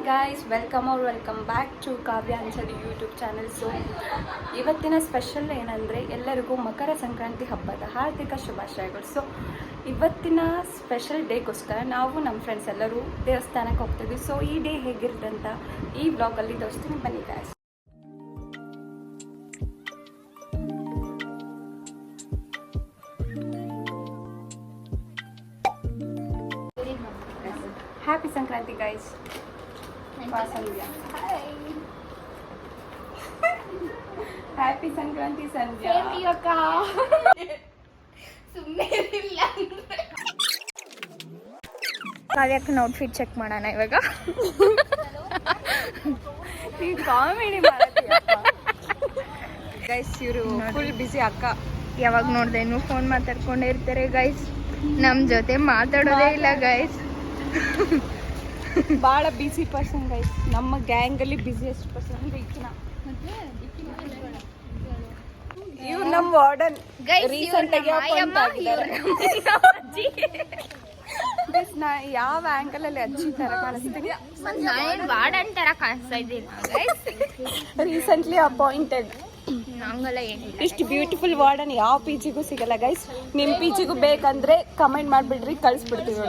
Guys, welcome back to Kavya Anchali YouTube channel. So ಇವತ್ತಿನ special ಏನಂದರೆ ಎಲ್ಲರಿಗೂ ಮಕರ ಸಂಕ್ರಾಂತಿ ಹಬ್ಬದ ಹಾರ್ದಿಕ ಶುಭಾಶಯಗಳು. ಸೊ ಇವತ್ತಿನ ಸ್ಪೆಷಲ್ ಡೇಗೋಸ್ಕರ ನಾವು ನಮ್ಮ ಫ್ರೆಂಡ್ಸ್ ಎಲ್ಲರೂ ದೇವಸ್ಥಾನಕ್ಕೆ ಹೋಗ್ತಿದ್ವಿ. ಸೊ ಈ ಡೇ ಹೇಗಿರುತ್ತೆ ಅಂತ ಈ ವ್ಲಾಗಲ್ಲಿ ತೋರಿಸ್ತೀನಿ, ಬನ್ನಿ guys. Happy Sankranti guys. Sandhya, happy Sankranti Sandhya. ಕಾವ್ಯಕ್ಕನ ಔಟ್ಫಿಟ್ ಚೆಕ್ ಮಾಡೋಣ ಇವಾಗ. ಈ ಕಾಮಿಡಿ ಮಾಡ್ತೀಯ ಗೈಸ್. ಇವರು ಫುಲ್ ಬಿಸಿ ಅಕ್ಕ. ಯಾವಾಗ ನೋಡ್ದೆ ಇನ್ನು ಫೋನ್ ಮಾತಾಡ್ಕೊಂಡೇ ಇರ್ತಾರೆ ಗೈಸ್, ನಮ್ ಜೊತೆ ಮಾತಾಡೋದೇ ಇಲ್ಲ ಗೈಸ್. ಭಾಳ ಬಿಸಿ ಪರ್ಸನ್ ಗೈಸ್. ನಮ್ಮ ಗ್ಯಾಂಗಲ್ಲಿ ಬಿಸಿಯೆಸ್ಟ್ ಪರ್ಸನ್ ಅಂದ್ರೆ ಈಕಿನ. ಇವ್ರು ನಮ್ಮ ವಾರ್ಡನ್ ರೀಸೆಂಟ್ ಆಗಿ ಅಪಾಯಿಂಟ್ ಆಗಿದ್ದಾರೆ. ನಾ ಯಾವ ಆಂಗಲ್ ಅಲ್ಲಿ ಅಜ್ಜಿ ತರ ಕಾಣಿಸ್ತೀನಿ? ವಾರ್ಡನ್ ತರ ಕಾಣಿಸ್ತಾ ಇದ್ದೀನಿ ರೀಸೆಂಟ್ಲಿ ಅಪಾಯಿಂಟೆಡ್. ಇಷ್ಟು ಬ್ಯೂಟಿಫುಲ್ ವಾರ್ಡನ್ ಯಾವ ಪಿಜಿಗೂ ಸಿಗಲ್ಲ ಗೈಸ್. ನಿಮ್ ಪಿಜಿಗೂ ಬೇಕಂದ್ರೆ ಕಮೆಂಟ್ ಮಾಡ್ಬಿಡ್ರಿ, ಕಳ್ಸ್ಬಿಡ್ತೀವಿ.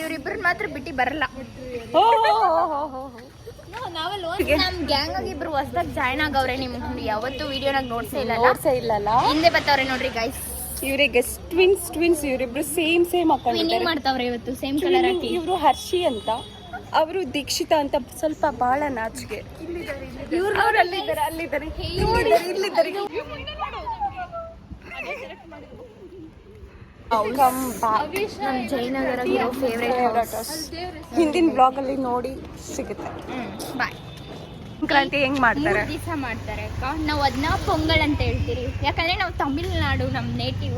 ಇವ್ರಿಬ್ರು ಮಾತ್ರ ಬಿಟ್ಟು ಬರಲ್ಲ. ನಮ್ ಗ್ಯಾಂಗ್ ಆಗಿ ಇಬ್ರು ಹೊಸದಾಗಿ ಜಾಯ್ನ್ ಆಗವ್ರೆ. ನಿಮ್ ಯಾವತ್ತು ವಿಡಿಯೋನಾಗ ನೋಡ್ಸೇ ಇಲ್ಲ, ಹಿಂದೆ ಬರ್ತಾವ್ರೆ ನೋಡ್ರಿ ಗೈಸ್. ಇವರಿಗೆ ಟ್ವಿನ್ಸ್ ಇವರಿಬ್ರು ಸೇಮ್ ಹಾಕೊಂಡಿದ್ದಾರೆ. ಮಾಡ್ತಾವ್ರೆ ಇವತ್ತು ಸೇಮ್ ಕಲರ್ ಹಾಕಿ. ಇವರು ಹರ್ಷಿ ಅಂತ, ಅವರು ದೀಕ್ಷಿತಾ ಅಂತ. ಸ್ವಲ್ಪ ಬಹಳ ನಾಚಿಕೆ. ಅಲ್ಲಿದ್ದಾರೆ. ಜಯನಗರ ಹಿಂದಿನ ಬ್ಲಾಗ್ ಅಲ್ಲಿ ನೋಡಿ ಸಿಗುತ್ತೆ. ಬಾಯ್. ಸಂಕ್ರಾಂತಿ ಹೆಂಗ್ ಮಾಡ್ತಾರೆ? ದಿವಸ ಮಾಡ್ತಾರೆ ಅಕ್ಕ. ನಾವು ಅದನ್ನ ಪೊಂಗಲ್ ಅಂತ ಹೇಳ್ತೀರಿ, ಯಾಕಂದ್ರೆ ನಾವು ತಮಿಳ್ನಾಡು ನಮ್ ನೇಟಿವ್.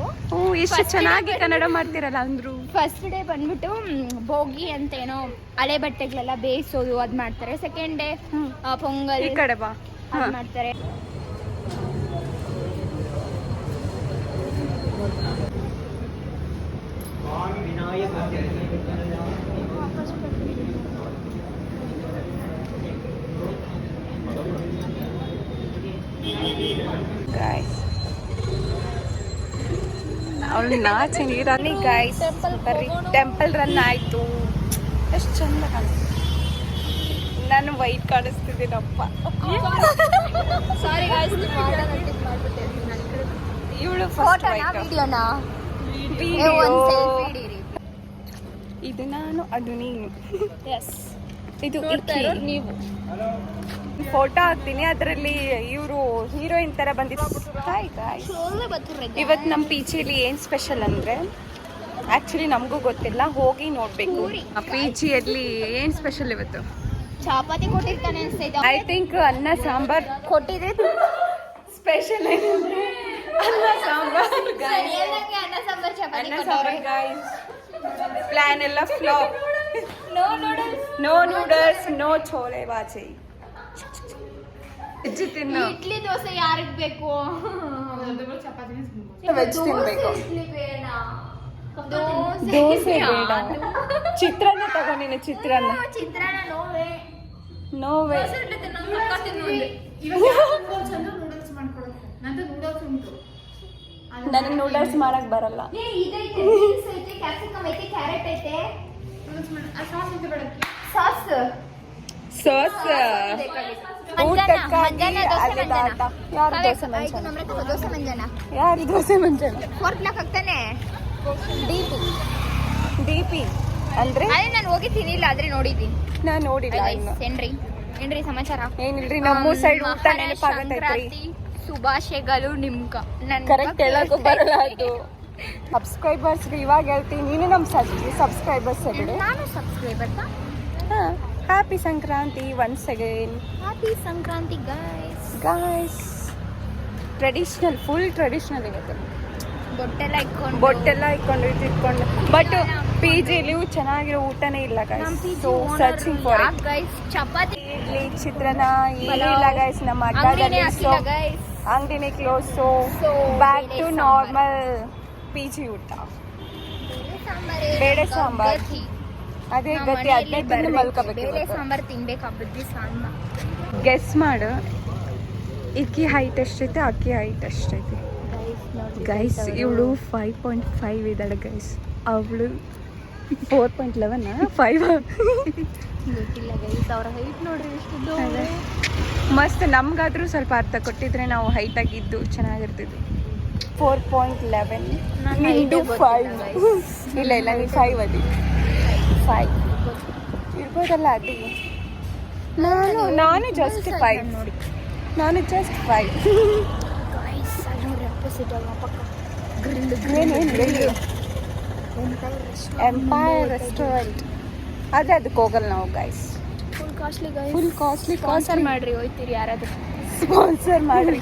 ಎಷ್ಟು ಚೆನ್ನಾಗಿ ಕನ್ನಡ ಮಾಡ್ತಿರಲ್ಲ ಅಂದ್ರು. ಫಸ್ಟ್ ಡೇ ಬಂದ್ಬಿಟ್ಟು ಭೋಗಿ ಅಂತ ಏನೋ ಹಳೆ ಬಟ್ಟೆಗಳೆಲ್ಲ ಬೇಯಿಸೋದು ಅದ್ ಮಾಡ್ತಾರೆ. ಸೆಕೆಂಡ್ ಡೇ ಪೊಂಗಲ್ ಈ ಕಡೆ ಬಾ ಮಾಡ್ತಾರೆ. ಅವಳು ನಾಚಿ ನೀರಲ್ಲಿ ಗೈಸ್. ಟೆಂಪಲ್ ರನ್ ಆಯ್ತು. ಎಷ್ಟು ಚಂದ ಕಾಣಿಸ್ತು. ನಾನು ವೈಟ್ ಕಾಣಿಸ್ತಿದ್ದೀನಪ್ಪ. ಇವಳು ಇದು ನಾನು, ಅದು ನೀನು. ಇದು ನೀವು ಫೋಟೋ ಹಾಕ್ತೀನಿ. ಅದರಲ್ಲಿ ಇವರು ಹೀರೋಯಿನ್ ತರ ಬಂದಿತ್ತು. ಇವತ್ತು ನಮ್ಮ ಪಿಜಿಯಲ್ಲಿ ಏನ್ ಸ್ಪೆಷಲ್ ಅಂದ್ರೆ, ಆಕ್ಚುಲಿ ನಮಗೂ ಗೊತ್ತಿಲ್ಲ, ಹೋಗಿ ನೋಡ್ಬೇಕು. ಪಿಜಿಯಲ್ಲಿ ಏನ್ ಸ್ಪೆಷಲ್ ಇವತ್ತು? ಚಪಾತಿ ಕೊಟ್ಟಿರ್ತಾನೆ ಅನ್ಸ್ತೈತೆ. ಐ ಥಿಂಕ್ ಅನ್ನ ಸಾಂಬಾರ್ ಕೊಟ್ಟಿದ್ರೆ ಸ್ಪೆಷಲ್. ಅನ್ನ ಸಾಂಬಾರ್ ಗೈಸ್. ಪ್ಲಾನ್ ಎಲ್ಲ flop. No noodles, no chole bhaji. Idli dosa ಯಾರಿಗ್ ಬೇಕು? ವೆಜ್ ತಿನ್ಬೇಕು. ದೋಸೆ ಬೇಡ. ಚಿತ್ರಾನ್ನ ತಗೋ ನೀನು. ಚಿತ್ರಾನ್ನ ನೋವೇ. ನನಗೆ ನೂಡಲ್ಸ್ ಮಾಡಕ್ ಬರಲ್ಲ. ಸಾಸ್ ಯಾರು ದೋಸೆ ಮಂಜನ ಡಿಪಿ ಅಂದ್ರೆ ನಾನು ಹೋಗಿ ತಿನ್ನಿಲ್ಲ, ಆದ್ರೆ ನೋಡಿದ್ದೀನಿ. ನಾನು ನೋಡಿಲ್ಲ. ಏನ್ರಿ ಸಮಾಚಾರ? ಏನಿಲ್ರಿ, ನಮ್ಮ ಸೈಡ್ ಊಟ ನೆನಪಾಗತೈತ್ರಿ. ಶುಭಾಶಯಗಳು ನಿಮ್ಗ. ಕರೆಕ್ಟ್ ಹೇಳಕ್ಕೂ ಬರಲ್ಲ ಅದು. ಸಬ್ಸ್ಕ್ರೈಬರ್ಸ್ ಇವಾಗ ಹೇಳ್ತೀನಿ, ನೀನು ನಮ್ಮ ಸಬ್ಸ್ಕ್ರೈಬರ್ಸ್. ನಾನು subscriber. Happy Sankranti once again. Happy Sankranti guys. Traditional, full traditional ಇವತ್ತು. ಬೊಟ್ಟೆಲ್ಲ ಇಟ್ಕೊಂಡು. ಬಟ್ ಪಿ ಜಿಲಿ ಚೆನ್ನಾಗಿರೋ ಊಟನೇ ಇಲ್ಲ guys. So searching for it. Chapati, idli, ಚಿತ್ರಾನ್ನ ಇಲ್ಲ ಗೈಸ್. ನಮ್ಮ ಅಡ್ಡಾದಲ್ಲಿ ಅಂಗಡಿನೇ close. So back to normal P G ಊಟ. ಬೇಳೆ ಸಾಂಬಾರ್. ಅದೇ ನಮ್ಮ ಗತಿ, ಮನೆಯಲ್ಲಿ ಅದನ್ನೇ ತಿಂದು ಮಲ್ಕೋಬೇಕು ಬೇಳೆ ಇವತ್ತು. ಸಾಂಬಾರ್ ತಿನ್ಬೇಕು ಹಬ್ಬದ ಸಾಂಬಾರ್. ಗೆಸ್ ಮಾಡು, ಈಕಿ ಹೈಟ್ ಎಷ್ಟೈತೆ, ಆಕಿ ಹೈಟ್ ಎಷ್ಟೈತೆ ಗೈಸ್. ಇವಳು 5.5 ಇದ್ದಾಳೆ ಗೈಸ್, ಅವಳು 4.11 5. ಗೊತ್ತಿಲ್ಲ ಗೈಸ್, ಅವ್ರ ಹೈಟ್ ನೋಡ್ರಿ ಎಷ್ಟು ಅದೇ. ಮಸ್ತ್. ನಮ್ಗಾದ್ರೂ ಸ್ವಲ್ಪ ಅರ್ಥ ಕೊಟ್ಟಿದ್ರೆ ನಾವು ಹೈಟ್ ಆಗಿದ್ದು ಚೆನ್ನಾಗಿರ್ತಿದ್ವಿ. 4.11 ನನ್ನ ನಿಂದು height 5. ಗೊತ್ತಿಲ್ಲ ಇಲ್ಲ ಇಲ್ಲ, ನೀನು 5 ಅದಿ 5 ಇರ್ಬೋದಲ್ಲ ಅದಿ. ನಾನು ಜಸ್ಟ್ 5. ನೋಡಿ ನಾನು ಜಸ್ಟ್ 5. ಗೈಸ್ ಅಲ್ಲಿ ನೋಡ್ರಿ ಅಪೋಸಿಟ್ ಅಲ್ವಾ ಪಕ್ಕ ಗ್ರಿಲ್ ಏನೇನು ಎಂಪೈರ್ ಎಂಪೈರ್ ರೆಸ್ಟೋರೆಂಟ್. ಅದೇ ಅದಕ್ಕೆ ಹೋಗಲ್ಲ ನಾವು guys. Full costly guys. Full costly sponsor ಮಾಡ್ರಿ, ಹೋಯ್ತೀರಿ ಯಾರಾದ್ರೂ. ಸ್ಪಾನ್ಸರ್ ಮಾಡ್ರಿ.